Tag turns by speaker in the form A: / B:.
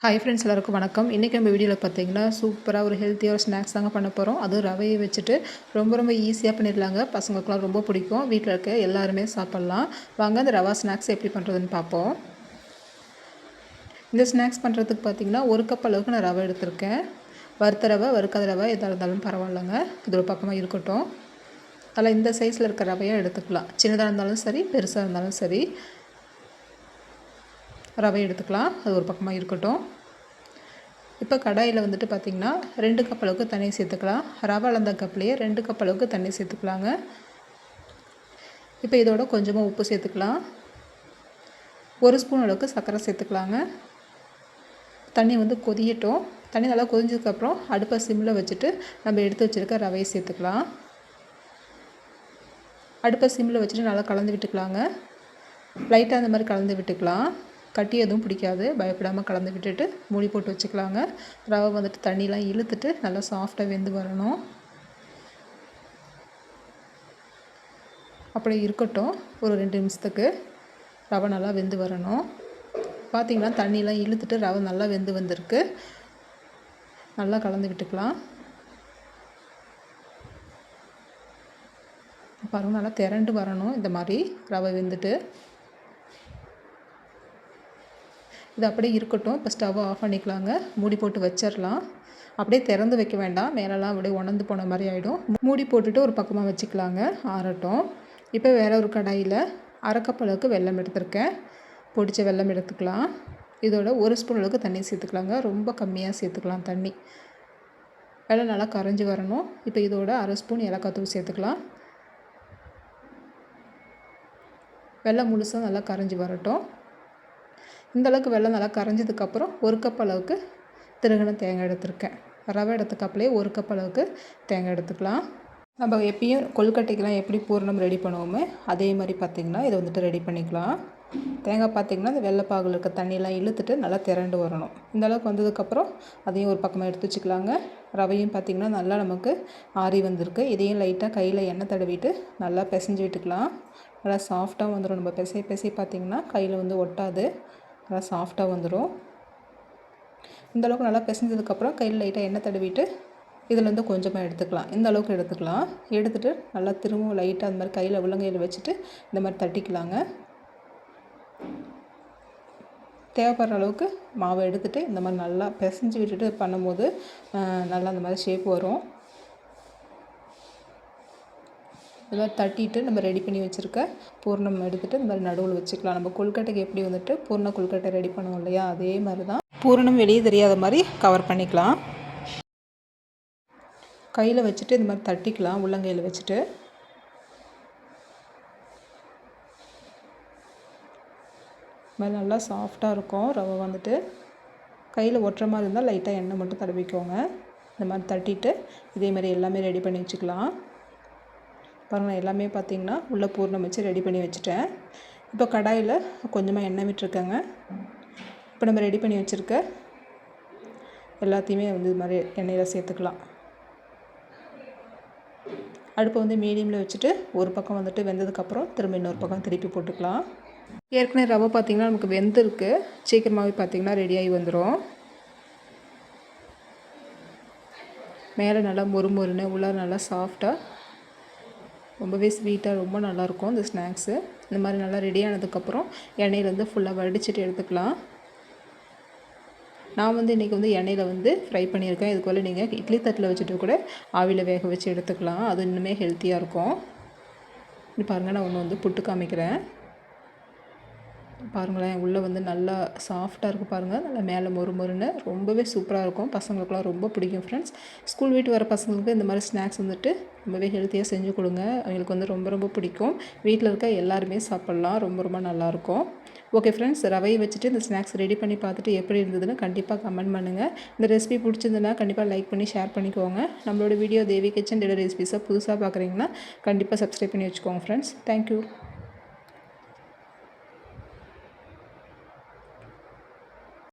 A: Hi friends, எல்லாருக்கும் வணக்கம். இன்றைக்கி நம்ம வீடியோவில் பார்த்தீங்கன்னா சூப்பராக ஒரு ஹெல்த்தியாக ஒரு ஸ்நாக்ஸ் தாங்க பண்ண போகிறோம். அதுவும் ரவையை வச்சுட்டு ரொம்ப ஈஸியாக பண்ணிடலாங்க. பசங்களுக்குலாம் ரொம்ப பிடிக்கும். வீட்டில் இருக்க எல்லாருமே சாப்பிட்லாம். வாங்க அந்த ரவா ஸ்நாக்ஸ் எப்படி பண்ணுறதுன்னு பார்ப்போம். இந்த ஸ்நாக்ஸ் பண்ணுறதுக்கு பார்த்திங்கன்னா 1 கப் அளவுக்கு நான் ரவை எடுத்திருக்கேன். வறுத்த ரவை, வறுக்காத ரவை எதாக இருந்தாலும் பரவாயில்லைங்க. இது ஒரு பக்கமாக இருக்கட்டும். அதில் இந்த சைஸில் இருக்க ரவையாக எடுத்துக்கலாம். சின்னதாக இருந்தாலும் சரி, பெருசாக இருந்தாலும் சரி ரவை எடுத்துக்கலாம். அது ஒரு பக்கமாக இருக்கட்டும். இப்போ கடாயில் வந்துட்டு பார்த்திங்கன்னா 2 கப் அளவுக்கு தண்ணி சேர்த்துக்கலாம். ரவை அளந்த கப்லேயே 2 கப் அளவுக்கு தண்ணி சேர்த்துக்கலாங்க. இப்போ இதோட கொஞ்சமாக உப்பு சேர்த்துக்கலாம். 1 ஸ்பூன் அளவுக்கு சர்க்கரை சேர்த்துக்கலாங்க. தண்ணி வந்து கொதியட்டும். தண்ணி நல்லா கொதிஞ்சதுக்கப்புறம் அடுப்பை சிம்மில் வச்சுட்டு நம்ம எடுத்து வச்சுருக்க ரவையை சேர்த்துக்கலாம். அடுப்பை சிம்மில் வச்சுட்டு நல்லா கலந்து விட்டுக்கலாங்க. லைட்டாக அந்த மாதிரி கலந்து விட்டுக்கலாம். கட்டி எதுவும் பிடிக்காது. பயப்படாமல் கலந்து விட்டுட்டு மூடி போட்டு வச்சுக்கலாங்க. ரவை வந்துட்டு தண்ணிலாம் இழுத்துட்டு நல்லா சாஃப்டாக வெந்து வரணும். அப்படி இருக்கட்டும். ஒரு 2 நிமிஷத்துக்கு ரவை நல்லா வெந்து வரணும். பார்த்திங்கன்னா தண்ணிலாம் இழுத்துட்டு ரவை நல்லா வெந்து வந்திருக்கு. நல்லா கலந்து விட்டுக்கலாம். பாருங்கள், நல்லா திரண்டு வரணும். இந்த மாதிரி ரவை வெந்துட்டு இது அப்படியே இருக்கட்டும். இப்போ ஸ்டவ் ஆஃப் பண்ணிக்கலாங்க. மூடி போட்டு வச்சிடலாம். அப்படியே திறந்து வைக்க வேண்டாம். மேலெல்லாம் அப்படியே உணர்ந்து போன மாதிரி ஆகிடும். மூடி போட்டுட்டு ஒரு பக்கமாக வச்சுக்கலாங்க, ஆறட்டும். இப்போ வேறு ஒரு கடாயில் 1/2 கப் அளவுக்கு வெல்லம் எடுத்துருக்கேன். பொடிச்ச வெல்லம் எடுத்துக்கலாம். இதோட 1 ஸ்பூன் அளவுக்கு தண்ணி சேர்த்துக்கலாங்க. ரொம்ப கம்மியாக சேர்த்துக்கலாம் தண்ணி. வெல்லம் நல்லா கரைஞ்சி வரணும். இப்போ இதோட 1/2 ஸ்பூன் ஏலக்காய் தூள் சேர்த்துக்கலாம். வெல்லம் முழுசாக நல்லா கரைஞ்சி வரட்டும். இந்தளவுக்கு வெல்லம் நல்லா கரைஞ்சதுக்கப்புறம் 1 கப் அளவுக்கு திருகின தேங்காய் எடுத்துருக்கேன். ரவை எடுத்த கப்லேயே 1 கப் அளவுக்கு தேங்காய் எடுத்துக்கலாம். நம்ம எப்பயும் கொழுக்கட்டைக்கெலாம் எப்படி பூரணம் ரெடி பண்ணுவோமே அதே மாதிரி பார்த்திங்கன்னா இதை வந்துட்டு ரெடி பண்ணிக்கலாம். தேங்காய் பார்த்திங்கன்னா இந்த வெள்ளைப்பாகில் இருக்க தண்ணியெலாம் இழுத்துட்டு நல்லா திரண்டு வரணும். இந்தளவுக்கு வந்ததுக்கப்புறம் அதையும் ஒரு பக்கமாக எடுத்து வச்சுக்கலாங்க. ரவையும் பார்த்திங்கன்னா நல்லா நமக்கு ஆறி வந்திருக்கு. இதையும் லைட்டாக கையில் எண்ணெய் தடவிட்டு நல்லா பிசைஞ்சு விட்டுக்கலாம். நல்லா சாஃப்டாக வந்துடும். நம்ம பிசை பார்த்திங்கன்னா கையில் வந்து ஒட்டாது. நல்லா சாஃப்டாக வந்துடும். இந்தளவுக்கு நல்லா பிசைஞ்சதுக்கப்புறம் கையில் லைட்டாக எண்ணெய் தடவிட்டு இதில் வந்து கொஞ்சமாக எடுத்துக்கலாம். இந்த அளவுக்கு எடுத்துக்கலாம். எடுத்துகிட்டு நல்லா திரும்பவும் லைட்டாக அந்த மாதிரி கையில் உள்ளங்கையில் வச்சுட்டு இந்த மாதிரி தட்டிக்கலாங்க. தேவைப்படுற அளவுக்கு மாவை எடுத்துகிட்டு இந்த மாதிரி நல்லா பிசைஞ்சு விட்டுட்டு பண்ணும்போது நல்லா அந்த மாதிரி ஷேப் வரும். இதெல்லாம் தட்டிட்டு நம்ம ரெடி பண்ணி வச்சுருக்க பூர்ணம் எடுத்துகிட்டு இந்த மாதிரி நடுவில் வச்சுக்கலாம். நம்ம கொழுக்கட்டைக்கு எப்படி வந்துட்டு பூர்ண கொழுக்கட்டை ரெடி பண்ணுவோம் இல்லையா, அதே மாதிரி தான் பூரணம் வெளியே தெரியாத மாதிரி கவர் பண்ணிக்கலாம். கையில் வச்சுட்டு இந்த மாதிரி தட்டிக்கலாம். உள்ளங்கையில் வச்சுட்டு மாதிரி நல்லா சாஃப்டாக இருக்கும். ரவை வந்துட்டு கையில் ஒட்டுற மாதிரி இருந்தால் லைட்டாக எண்ணெய் மட்டும் தடவிக்கோங்க. இந்த மாதிரி தட்டிட்டு இதே மாதிரி எல்லாமே ரெடி பண்ணி வச்சுக்கலாம். பாருங்கள், எல்லாமே பார்த்திங்கன்னா உள்ள பூர்ணம் வச்சு ரெடி பண்ணி வச்சுட்டேன். இப்போ கடாயில் கொஞ்சமாக எண்ணெய் விட்டுருக்கேங்க. இப்போ நம்ம ரெடி பண்ணி வச்சுருக்க எல்லாத்தையுமே வந்து இது மாதிரி எண்ணெயில் சேர்த்துக்கலாம். அடுப்பை வந்து மீடியமில் வச்சுட்டு ஒரு பக்கம் வந்துட்டு வெந்ததுக்கப்புறம் திரும்ப இன்னொரு பக்கம் திருப்பி போட்டுக்கலாம். ஏற்கனவே ரவை பார்த்திங்கன்னா நமக்கு வெந்திருக்கு. சீக்கிரமாகவே பார்த்திங்கன்னா ரெடியாகி வந்துடும். மேலே நல்லா மொறுமொறுன்னு உள்ள நல்லா சாஃப்டாக ரொம்பவே ஸ்வீட்டாக ரொம்ப நல்லாயிருக்கும் இந்த ஸ்நாக்ஸு. இந்த மாதிரி நல்லா ரெடி ஆனதுக்கப்புறம் எண்ணெயிலேருந்து ஃபுல்லாக வடிச்சிட்டு எடுத்துக்கலாம். நான் வந்து இன்றைக்கி வந்து எண்ணெயில் வந்து ஃப்ரை பண்ணியிருக்கேன். இதுக்கு போல் நீங்கள் இட்லி தட்டில் வச்சுட்டு கூட ஆவியில் வேக வச்சு எடுத்துக்கலாம். அது இன்னுமே ஹெல்த்தியாக இருக்கும். இது பாருங்கள், நான் ஒன்று வந்து புட்டு காமிக்கிறேன். பாருங்களேன், உள்ளே வந்து நல்லா சாஃப்டாக இருக்குது பாருங்கள். நல்லா மேலே மொறுமொறுன்னு ரொம்பவே சூப்பராக இருக்கும். பசங்களுக்குலாம் ரொம்ப பிடிக்கும் ஃப்ரெண்ட்ஸ். ஸ்கூல் விட்டு வர பசங்களுக்கு இந்த மாதிரி ஸ்நாக்ஸ் வந்துட்டு ரொம்பவே ஹெல்த்தியாக செஞ்சு கொடுங்க. அவங்களுக்கு வந்து ரொம்ப பிடிக்கும். வீட்டில் இருக்க எல்லாருமே சாப்பிட்லாம். ரொம்ப நல்லாயிருக்கும். ஓகே ஃப்ரெண்ட்ஸ், ரவையை வச்சுட்டு இந்த ஸ்நாக்ஸ் ரெடி பண்ணி பார்த்துட்டு எப்படி இருந்ததுன்னு கண்டிப்பாக கமெண்ட் பண்ணுங்கள். இந்த ரெசிபி பிடிச்சிருந்ததுன்னா கண்டிப்பாக லைக் பண்ணி ஷேர் பண்ணிக்கோங்க. நம்மளோட வீடியோ தேவி கிச்சன் டெய்லி ரெசிபிஸை புதுசாக பார்க்குறீங்கன்னா கண்டிப்பாக சப்ஸ்கிரைப் பண்ணி வச்சுக்கோங்க ஃப்ரெண்ட்ஸ். தேங்க்யூ.